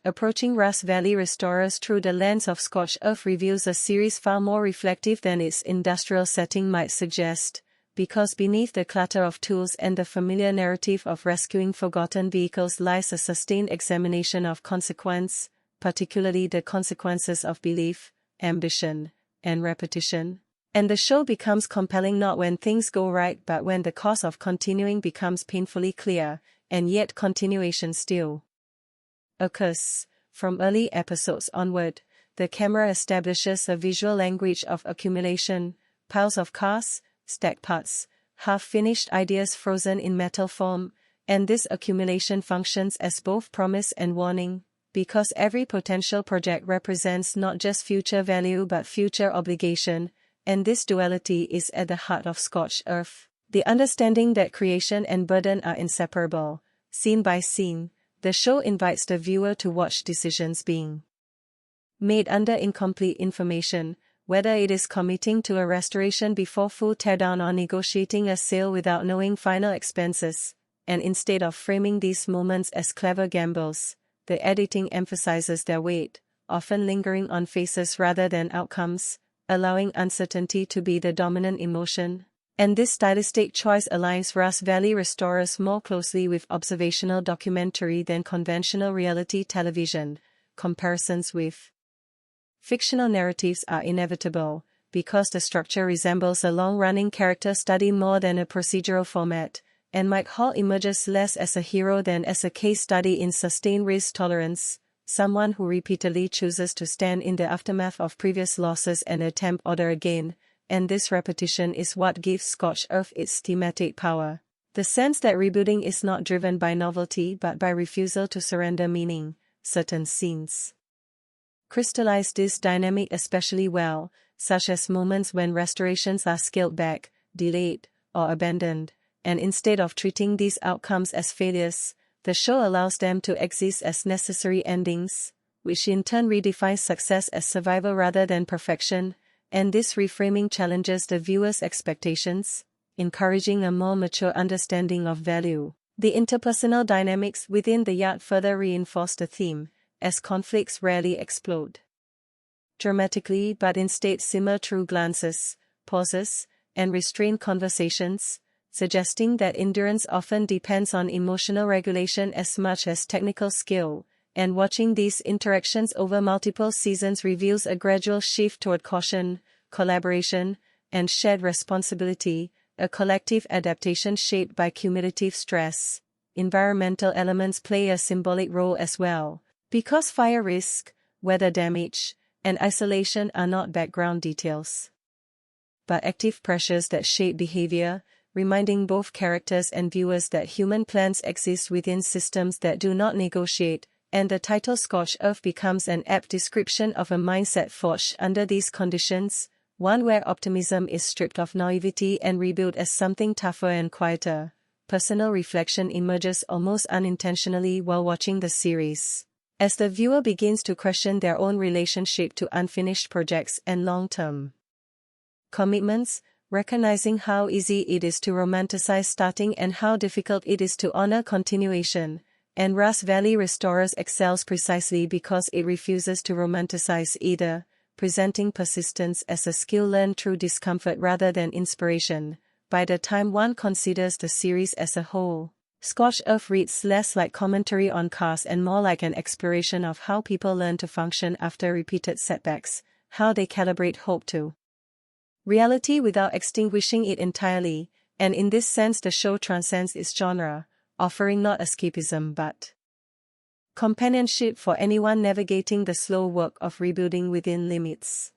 approaching Rust Valley Restorers through the lens of Scorched reveals a series far more reflective than its industrial setting might suggest, because beneath the clutter of tools and the familiar narrative of rescuing forgotten vehicles lies a sustained examination of consequence, particularly the consequences of belief, ambition, and repetition. And the show becomes compelling not when things go right but when the cost of continuing becomes painfully clear, and yet continuation still occurs. From early episodes onward, the camera establishes a visual language of accumulation, piles of cars, stacked parts, half-finished ideas frozen in metal form, and this accumulation functions as both promise and warning, because every potential project represents not just future value but future obligation, and this duality is at the heart of Scorched Earth. The understanding that creation and burden are inseparable, scene by scene, the show invites the viewer to watch decisions being made under incomplete information, whether it is committing to a restoration before full teardown or negotiating a sale without knowing final expenses, and instead of framing these moments as clever gambles, the editing emphasizes their weight, often lingering on faces rather than outcomes, allowing uncertainty to be the dominant emotion. And this stylistic choice aligns Rust Valley Restorers more closely with observational documentary than conventional reality television. Comparisons with fictional narratives are inevitable, because the structure resembles a long-running character study more than a procedural format, and Mike Hall emerges less as a hero than as a case study in sustained risk tolerance, someone who repeatedly chooses to stand in the aftermath of previous losses and attempt order again. And this repetition is what gives Scorched its thematic power. The sense that rebooting is not driven by novelty but by refusal to surrender meaning. Certain scenes crystallize this dynamic especially well, such as moments when restorations are scaled back, delayed, or abandoned, and instead of treating these outcomes as failures, the show allows them to exist as necessary endings, which in turn redefines success as survival rather than perfection. And this reframing challenges the viewer's expectations, encouraging a more mature understanding of value. The interpersonal dynamics within the yard further reinforce the theme, as conflicts rarely explode dramatically but instead simmer through glances, pauses, and restrained conversations, suggesting that endurance often depends on emotional regulation as much as technical skill. And watching these interactions over multiple seasons reveals a gradual shift toward caution, collaboration, and shared responsibility, a collective adaptation shaped by cumulative stress. Environmental elements play a symbolic role as well, because fire risk, weather damage, and isolation are not background details, but active pressures that shape behavior, reminding both characters and viewers that human plans exist within systems that do not negotiate. And the title Scorched becomes an apt description of a mindset forged under these conditions, one where optimism is stripped of naivety and rebuilt as something tougher and quieter. Personal reflection emerges almost unintentionally while watching the series, as the viewer begins to question their own relationship to unfinished projects and long-term commitments, recognizing how easy it is to romanticize starting and how difficult it is to honor continuation. And Rust Valley Restorers excels precisely because it refuses to romanticize either, presenting persistence as a skill learned through discomfort rather than inspiration. By the time one considers the series as a whole, Scorched reads less like commentary on cars and more like an exploration of how people learn to function after repeated setbacks, how they calibrate hope to reality without extinguishing it entirely, and in this sense the show transcends its genre, offering not escapism but companionship for anyone navigating the slow work of rebuilding within limits.